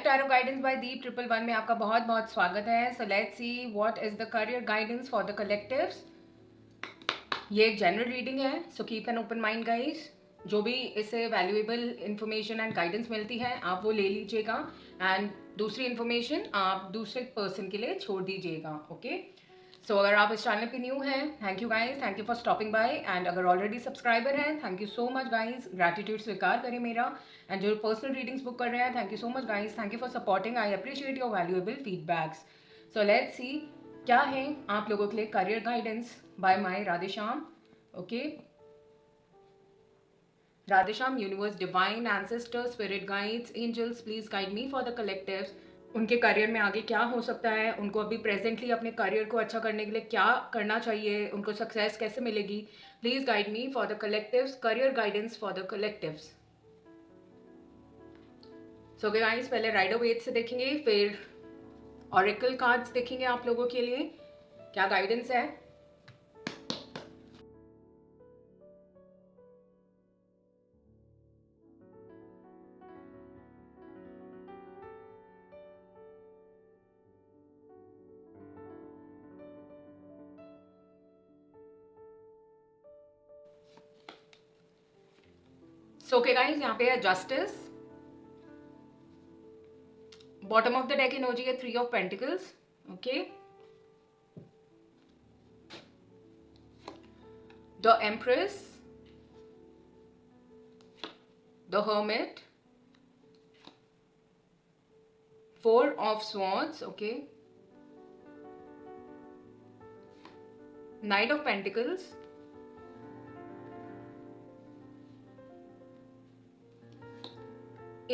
Life tarot guidance bye दीप 111 में आपका बहुत बहुत स्वागत है। सो let's see what is the career guidance for the collectives. ये एक जनरल रीडिंग है, so keep an open mind guys. जो भी इससे वैल्यूएबल इंफॉर्मेशन एंड गाइडेंस मिलती है आप वो ले लीजिएगा, एंड दूसरी इंफॉर्मेशन आप दूसरे पर्सन के लिए छोड़ दीजिएगा। ओके, सो अगर आप इस चैनल पे न्यू हैं, thank you guys, thank you for stopping by. And अगर ऑलरेडी सब्सक्राइबर हैं, thank you so much guys, gratitude स्वीकार करें मेरा। एंड जो पर्सनल रीडिंग्स बुक कर रहे हैं, thank you so much guys, thank you for supporting, I appreciate your valuable feedbacks. So let's see क्या है आप लोगों के लिए career guidance by my Radheshyam. Okay, Radheshyam universe, divine ancestors, spirit guides, angels, please guide me for the collectives. उनके करियर में आगे क्या हो सकता है, उनको अभी प्रेजेंटली अपने करियर को अच्छा करने के लिए क्या करना चाहिए, उनको सक्सेस कैसे मिलेगी। Please guide me for the collectives, career guidance for the collectives. So guys, पहले राइडर वेट से देखेंगे, फिर ऑरेकल कार्ड्स देखेंगे आप लोगों के लिए क्या गाइडेंस है। सो ओके गाइस, यहाँ पे है justice. Bottom of the deck energy है 3 of pentacles. Okay, the empress, the hermit, 4 of swords. Okay, Knight of Pentacles,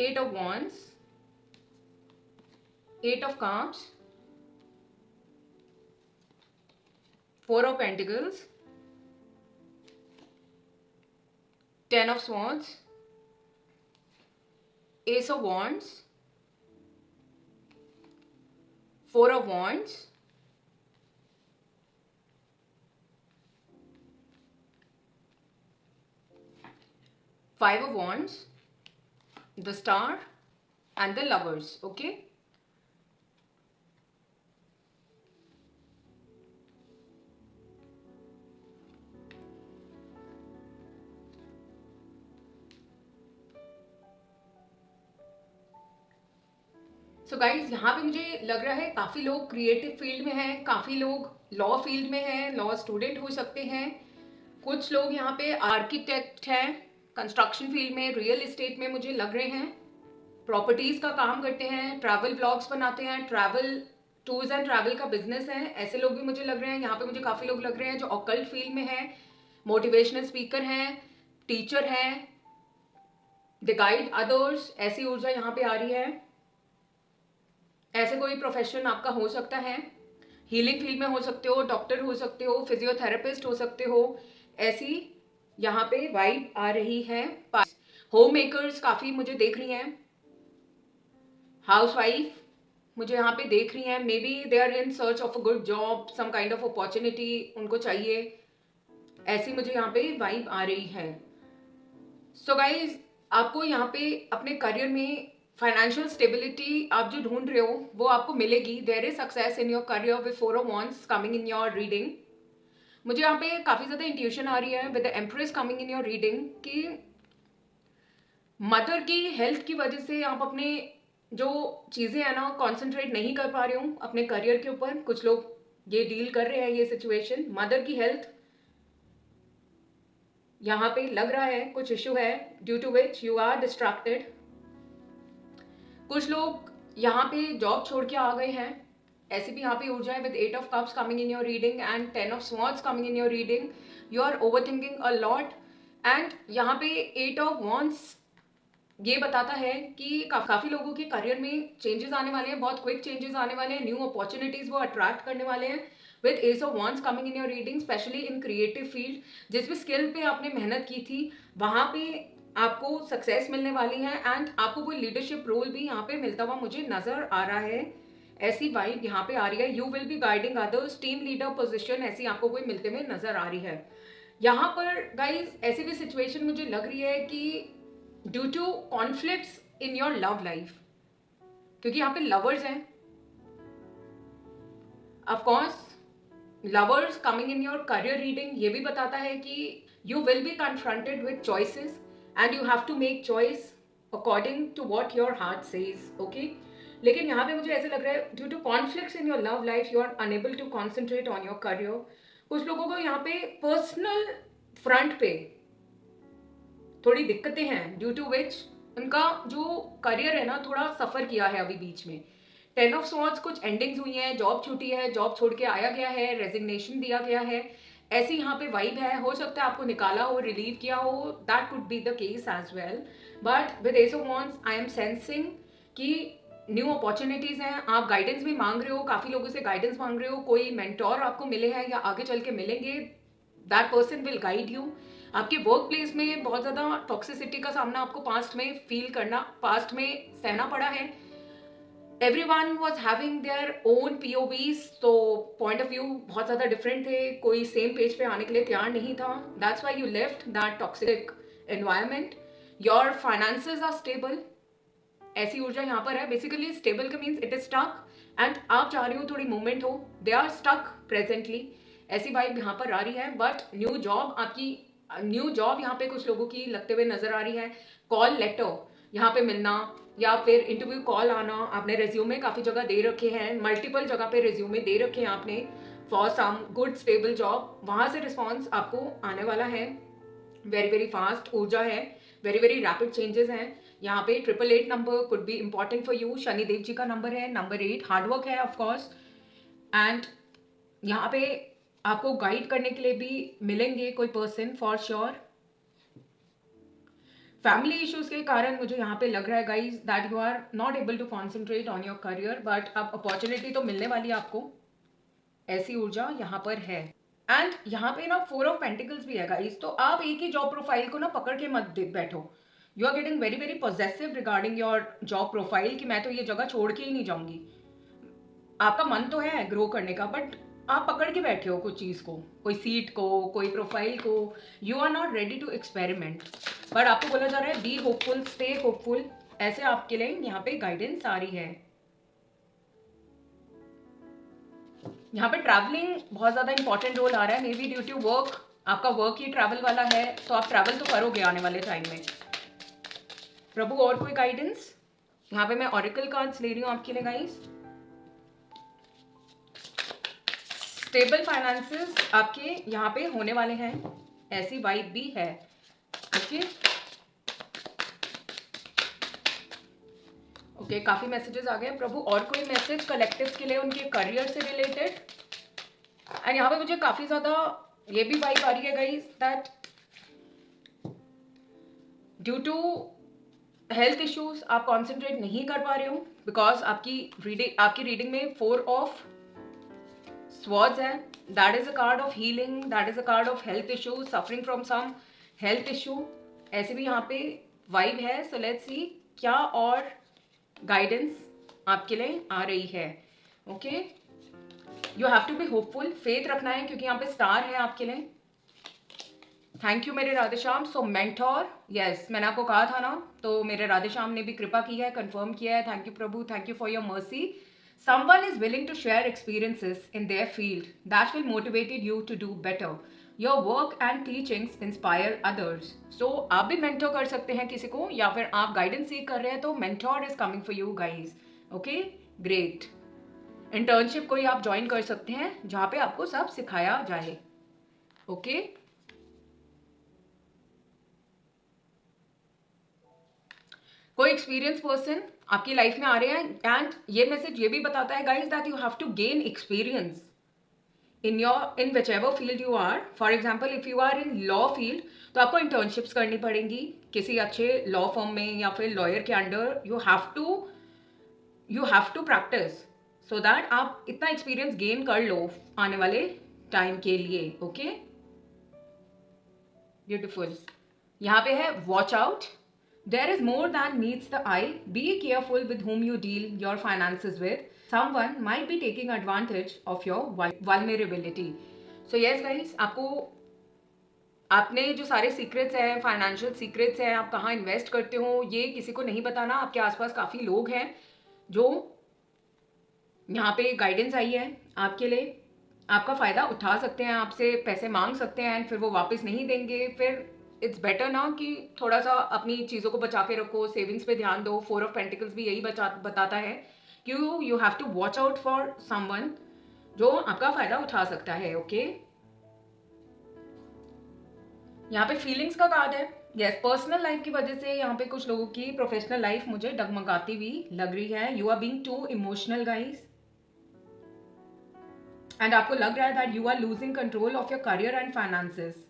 Eight of Wands, 8 of Cups, 4 of Pentacles, 10 of Swords, Ace of Wands, 4 of Wands, Five of Wands, the Star, and the Lovers. Okay, so guys, यहाँ पे मुझे लग रहा है काफ़ी लोग creative field में हैं, काफ़ी लोग लॉ फील्ड में हैं, लॉ स्टूडेंट हो सकते हैं, कुछ लोग यहाँ पे आर्किटेक्ट हैं, कंस्ट्रक्शन फील्ड में, रियल एस्टेट में मुझे लग रहे हैं, प्रॉपर्टीज का काम करते हैं, ट्रैवल ब्लॉग्स बनाते हैं, ट्रैवल टूर्स एंड ट्रैवल का बिजनेस है, ऐसे लोग भी मुझे लग रहे हैं। यहाँ पे मुझे काफ़ी लोग लग रहे हैं जो ऑकल्ट फील्ड में हैं, मोटिवेशनल स्पीकर हैं, टीचर हैं, द गाइड अदर्स, ऐसी ऊर्जा यहाँ पे आ रही है। ऐसे कोई प्रोफेशन आपका हो सकता है, हीलिंग फील्ड में हो सकते हो, डॉक्टर हो सकते हो, फिजियोथेरेपिस्ट हो सकते हो, ऐसी यहाँ पे वाइब आ रही है। होम मेकर्स काफ़ी मुझे देख रही हैं, हाउसवाइफ मुझे यहाँ पे देख रही हैं, maybe they are in search of a good job, some kind of opportunity उनको चाहिए, ऐसी मुझे यहाँ पे वाइब आ रही है। सो गाइज, आपको यहाँ पे अपने करियर में फाइनेंशियल स्टेबिलिटी आप जो ढूंढ रहे हो वो आपको मिलेगी। There is success in your career with 4 of wands coming in your reading. मुझे यहाँ पे काफ़ी ज़्यादा इंट्यूशन आ रही है with the empress coming in your reading कि मदर की हेल्थ की वजह से आप अपने जो चीज़ें हैं ना कॉन्सेंट्रेट नहीं कर पा रहे हो अपने करियर के ऊपर। कुछ लोग ये डील कर रहे हैं ये सिचुएशन, मदर की हेल्थ यहाँ पे लग रहा है कुछ इशू है, due to which you are distracted. कुछ लोग यहाँ पे जॉब छोड़ के आ गए हैं, ऐसी भी यहाँ पे ऊर्जा है with 8 of cups coming in your reading and 10 of swords coming in your reading. You are over thinking a lot, and यहाँ पे 8 ऑफ वॉन्ड्स ये बताता है कि काफ़ी लोगों के करियर में चेंजेस आने वाले हैं, बहुत क्विक चेंजेस आने वाले हैं, न्यू अपॉर्चुनिटीज वो अट्रैक्ट करने वाले हैं with ace of wands coming in your reading, specially in creative field. जिस भी स्किल पे आपने मेहनत की थी वहाँ पे आपको सक्सेस मिलने वाली है, एंड आपको कोई लीडरशिप रोल भी यहाँ पे मिलता हुआ मुझे नजर आ रहा है, ऐसी वाइब यहाँ पे आ रही है। You will be guiding others, team leader position ऐसी आपको कोई मिलते हुए नजर आ रही है। यहाँ पर गाइज ऐसी भी सिचुएशन मुझे लग रही है कि due to conflicts in your love life, क्योंकि यहाँ पे लवर्स हैं. Of course lovers coming in your career reading ये भी बताता है कि you will be confronted with choices and you have to make choice according to what your heart says. Okay, लेकिन यहाँ पे मुझे ऐसे लग रहा है due to conflicts in your love life you are unable to concentrate on your career. कुछ लोगों को यहाँ पे पर्सनल फ्रंट पे थोड़ी दिक्कतें हैं ड्यू टू विच उनका जो करियर है ना थोड़ा सफर किया है अभी बीच में. 10 ऑफ स्वॉर्ड्स कुछ एंडिंग्स हुई हैं, जॉब छूटी है, जॉब छोड़ के आया गया है, रेजिग्नेशन दिया गया है, ऐसी यहाँ पे वाइब है. हो सकता है आपको निकाला हो, रिलीव किया हो, that could be the case as well. But with ace of wands I am sensing कि न्यू अपॉर्चुनिटीज हैं. आप गाइडेंस भी मांग रहे हो, काफी लोगों से गाइडेंस मांग रहे हो, कोई मेंटोर आपको मिले हैं या आगे चल के मिलेंगे. That person will guide you. आपके वर्क प्लेस में बहुत ज्यादा टॉक्सिसिटी का सामना आपको पास्ट में फील करना, पास्ट में सहना पड़ा है. Everyone was having their own POVs, तो पॉइंट ऑफ व्यू बहुत ज़्यादा डिफरेंट थे, कोई सेम पेज पे आने के लिए तैयार नहीं था. That's why you left that toxic environment. Your finances are stable, ऐसी ऊर्जा यहाँ पर है. बेसिकली स्टेबल का means it is stuck and आप चाह रहे हो थोड़ी मूवमेंट हो. दे आर स्टक प्रेजेंटली, ऐसी वाइब यहाँ पर आ रही है. बट न्यू जॉब आपकी, न्यू जॉब यहाँ पे कुछ लोगों की लगते हुए नजर आ रही है. कॉल लेटर यहाँ पे मिलना या फिर इंटरव्यू कॉल आना. आपने रेज्यूमे काफी जगह दे रखे हैं, मल्टीपल जगह पे रेज्यूमे दे रखे हैं आपने for some good stable job. वहां से रिस्पॉन्स आपको आने वाला है. वेरी वेरी फास्ट ऊर्जा है, वेरी वेरी रैपिड चेंजेस हैं यहाँ पे. 888 number could be important for you. Shanidev ji का नंबर है, नंबर 8 हार्डवर्क है ऑफकोर्स. एंड यहाँ पे आपको गाइड करने के लिए भी मिलेंगे कोई person for sure. Family issues के कारण मुझे यहाँ पे लग रहा है guys that you are not able to concentrate on your career. But अब अपॉर्चुनिटी तो मिलने वाली है आपको, ऐसी ऊर्जा यहाँ पर है. एंड यहाँ पे ना 4 ऑफ पेंटिकल्स भी है गाइज. तो आप एक ही जॉब प्रोफाइल को ना पकड़ के मत बैठो. You are getting very very positive regarding your job profile कि मैं तो ये जगह छोड़ के ही नहीं जाऊंगी. आपका मन तो है ग्रो करने का, बट आप पकड़ के बैठे हो कुछ चीज को, कोई सीट को, कोई प्रोफाइल को. You are not ready to experiment. But आपको बोला जा रहा है बी होपफुल, स्टे होपफुल. ऐसे आपके लिए यहाँ पे गाइडेंस आ रही है. यहाँ पे ट्रैवलिंग बहुत ज्यादा इंपॉर्टेंट रोल आ रहा है. Maybe due to work, आपका वर्क ही ट्रैवल वाला है, तो आप ट्रैवल तो करोगे आने वाले टाइम में. प्रभु और कोई गाइडेंस यहाँ पे मैं ऑरेकल कार्ड्स ले रही हूँ आपके लिए गाइस. स्टेबल फाइनेंसेस आपके यहाँ पे होने वाले हैं, ऐसी वाइब भी है. ओके ओके, काफी मैसेजेस आ गए. प्रभु और कोई मैसेज कलेक्टिव के लिए उनके करियर से रिलेटेड. एंड यहाँ पे मुझे काफी ज्यादा ये भी वाइब आ रही है guys that due to health issues आप कॉन्सेंट्रेट नहीं कर पा रहे हो बिकॉज आपकी रीडिंग में 4 ऑफ Swords है. That is a card of healing, that is a card of health issue, suffering from some health issue. ऐसे भी यहाँ पे वाइब है. सो लेट्स सी क्या और गाइडेंस आपके लिए आ रही है. Okay, you have to be hopeful, faith रखना है क्योंकि यहाँ पे स्टार है आपके लिए. थैंक यू मेरे राधेश्याम. सो मेंटोर, यस मैंने आपको कहा था ना, तो मेरे राधेश्याम ने भी कृपा की है, कंफर्म किया है. Thank you Prabhu, thank you for your mercy. Someone is willing to share experiences in their field that will motivate you to do better. Your work and teachings inspire others. So आप भी mentor कर सकते हैं किसी को, या फिर आप guidance सीख कर रहे हैं तो mentor is coming for you guys. Okay, great. Internship कोई आप join कर सकते हैं जहाँ पे आपको सब सिखाया जाए. Okay. कोई एक्सपीरियंस पर्सन आपकी लाइफ में आ रहे हैं. एंड ये मैसेज ये भी बताता है guys that you have to gain experience in whichever field you are. For example if you are in law field तो आपको इंटर्नशिप्स करनी पड़ेंगी किसी अच्छे लॉ फर्म में या फिर लॉयर के अंडर. You have to practice so that आप इतना एक्सपीरियंस गेन कर लो आने वाले टाइम के लिए. Okay, beautiful. यहाँ पे है watch out. There is more than meets the eye. Be careful with whom you deal your finances with. Someone might be taking advantage of your vulnerability. So yes guys, आपने जो सारे secrets हैं, financial secrets हैं, आप कहाँ invest करते हो, ये किसी को नहीं बताना. आपके आसपास काफ़ी लोग हैं जो यहाँ पे गाइडेंस आई है आपके लिए, आपका फ़ायदा उठा सकते हैं, आपसे पैसे मांग सकते हैं एंड फिर वो वापस नहीं देंगे। फिर इट्स बेटर ना कि थोड़ा सा अपनी चीज़ों को बचा के रखो, सेविंग्स पे ध्यान दो। 4 ऑफ पेंटिकल्स भी यही बताता है कि you have to watch out for someone जो आपका फ़ायदा उठा सकता है। ओके, यहाँ पे फीलिंग्स का कार्ड है। यस, पर्सनल लाइफ की वजह से यहाँ पे कुछ लोगों की प्रोफेशनल लाइफ मुझे डगमगाती हुई लग रही है। You are being too emotional guys, and आपको लग रहा है that you are losing control of your career and finances,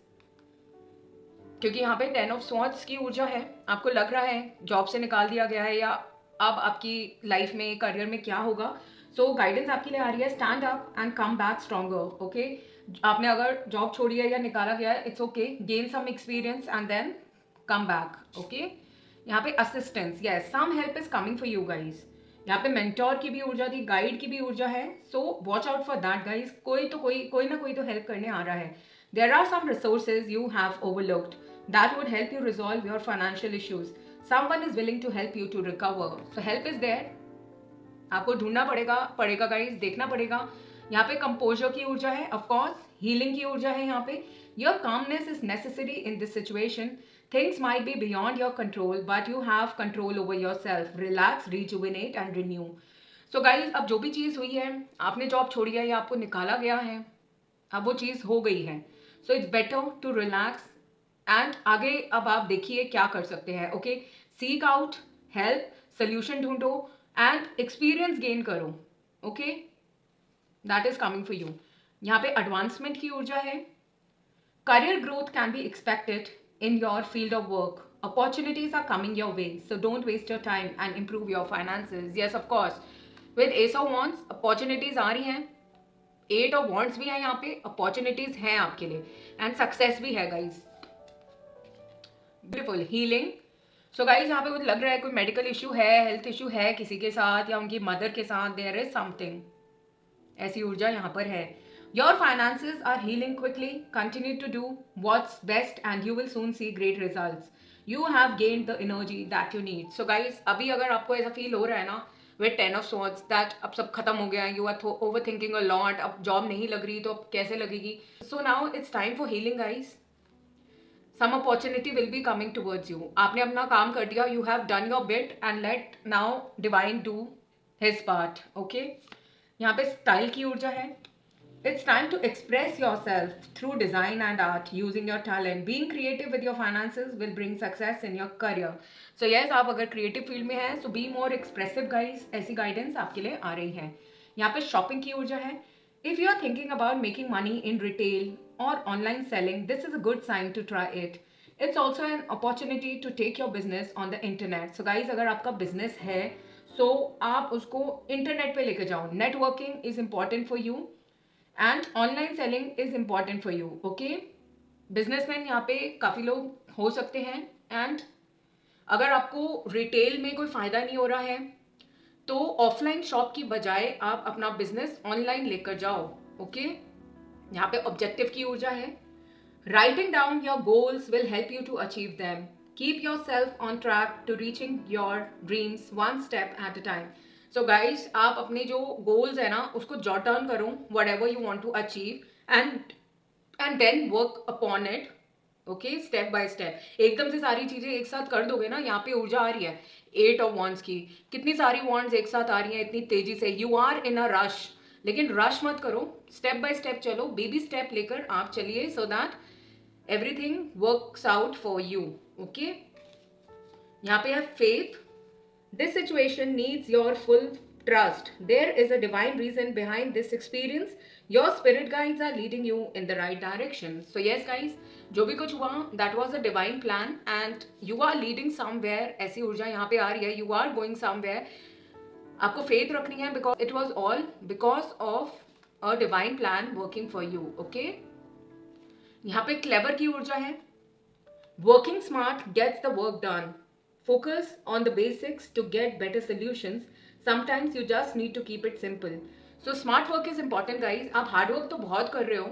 क्योंकि यहाँ पे 10 ऑफ स्वॉर्ड्स की ऊर्जा है। आपको लग रहा है जॉब से निकाल दिया गया है या अब आपकी लाइफ में करियर में क्या होगा। सो गाइडेंस आपके लिए आ रही है, stand up and come back stronger. Okay, आपने अगर जॉब छोड़ी है या निकाला गया है, it's okay, gain some experience and then come back. Okay, यहाँ पे assistance, yes, some help is coming for you guys. यहाँ पे मेंटोर की भी ऊर्जा थी, गाइड की भी ऊर्जा है। So watch out for that guys. कोई ना कोई तो हेल्प करने आ रहा है। There are some resources you have overlooked that would help you resolve your financial issues. Someone is willing to help you to recover. So help is there. आपको ढूंढना पड़ेगा गाइस, देखना पड़ेगा। यहाँ पे कंपोजर की ऊर्जा है, ऑफ कोर्स हीलिंग की ऊर्जा है यहाँ पे। Your calmness is necessary in this situation. Things might be beyond your control but you have control over your self. Relax, rejuvenate and renew. So guys, अब जो भी चीज़ हुई है, आपने जॉब छोड़ी है या आपको निकाला गया है, अब वो चीज़ हो गई है। So it's better to relax and आगे अब आप देखिए क्या कर सकते हैं। Okay, seek out help, solution ढूंढो एंड एक्सपीरियंस गेन करो। Okay, that is coming for you. यहाँ पे एडवांसमेंट की ऊर्जा है। Career growth can be expected in your field of work. Opportunities are coming your way, so don't waste your time and improve your finances. Yes, of course, with ace of wands opportunities आ रही हैं, 8 of wands भी हैं, यहाँ पे opportunities हैं आपके लिए and success भी है guys. Beautiful healing. So guys, यहाँ पे मुझे लग रहा है कोई मेडिकल इशू है, हेल्थ इशू है किसी के साथ या उनकी मदर के साथ। देयर इज समथिंग, ऐसी ऊर्जा यहाँ पर है। Your finances are healing quickly. Continue to do what's best and you will soon see great results. You have gained the energy that you need. So guys, अभी अगर आपको ऐसा फील हो रहा है ना विद 10 ऑफ स्वॉर्ड्स दैट अब सब खत्म हो गया है, you are over thinking a lot, अब जॉब नहीं लग रही तो अब कैसे लगेगी। So now it's time for healing guys. some opportunity will be coming towards you. आपने अपना काम कर दिया, you have done your bit and let now divine do his part. Okay, यहाँ पे स्टाइल की ऊर्जा है। It's time to express yourself through design and art using your talent. Being creative with your finances will bring success in your career. So yes, आप अगर creative field में हैं, so be more expressive guys. ऐसी guidance आपके लिए आ रही है। यहाँ पे shopping की ऊर्जा है। If you are thinking about making money in retail or online selling, this is a good sign to try it. It's also an opportunity to take your business on the internet. So guys, अगर आपका business है, so आप उसको internet पे लेके जाओ. Networking is important for you. And online selling is important for you. Okay, businessman यहाँ पे काफ़ी लोग हो सकते हैं एंड अगर आपको रिटेल में कोई फ़ायदा नहीं हो रहा है तो ऑफलाइन शॉप की बजाय आप अपना बिजनेस ऑनलाइन लेकर जाओ। ओके, यहाँ पे ऑब्जेक्टिव की ऊर्जा है। Writing down your goals will help you to achieve them. Keep your self on track to reaching your dreams one step at a time. So guys, आप अपने जो गोल्स है ना उसको जॉट डाउन करो, whatever you want to achieve and then work upon it. Okay, step by step. एकदम से सारी चीजें एक साथ कर दोगे ना, यहाँ पे ऊर्जा आ रही है 8 ऑफ वॉन्ड्स की। कितनी सारी वॉन्ड्स एक साथ आ रही हैं इतनी तेजी से, you are in a rush. लेकिन रश मत करो, स्टेप बाय स्टेप चलो, बेबी स्टेप लेकर आप चलिए, so that everything works out for you. Okay, यहाँ पे है faith. This situation needs your full trust. There is a divine reason behind this experience. Your spirit guides are leading you in the right direction. So yes guys, जो भी कुछ हुआ that was a divine plan and you are leading somewhere. ऐसी ऊर्जा यहाँ पे आ रही है, you are going somewhere. आपको faith रखनी है because it was all because of a divine plan working for you. Okay, यहाँ पे clever की ऊर्जा है। Working smart gets the work done. Focus on the basics to get better solutions. Sometimes you just need to keep it simple. So smart work is important guys. आप hard work तो बहुत कर रहे हो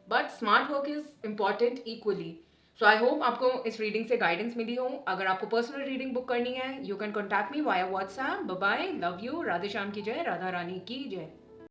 but smart work is important equally. So I hope आपको इस reading से guidance मिली हो। अगर आपको पर्सनल रीडिंग बुक करनी है, you can contact me via WhatsApp. Bye bye, love you, Radhe Shyam की जय, राधा रानी की जय।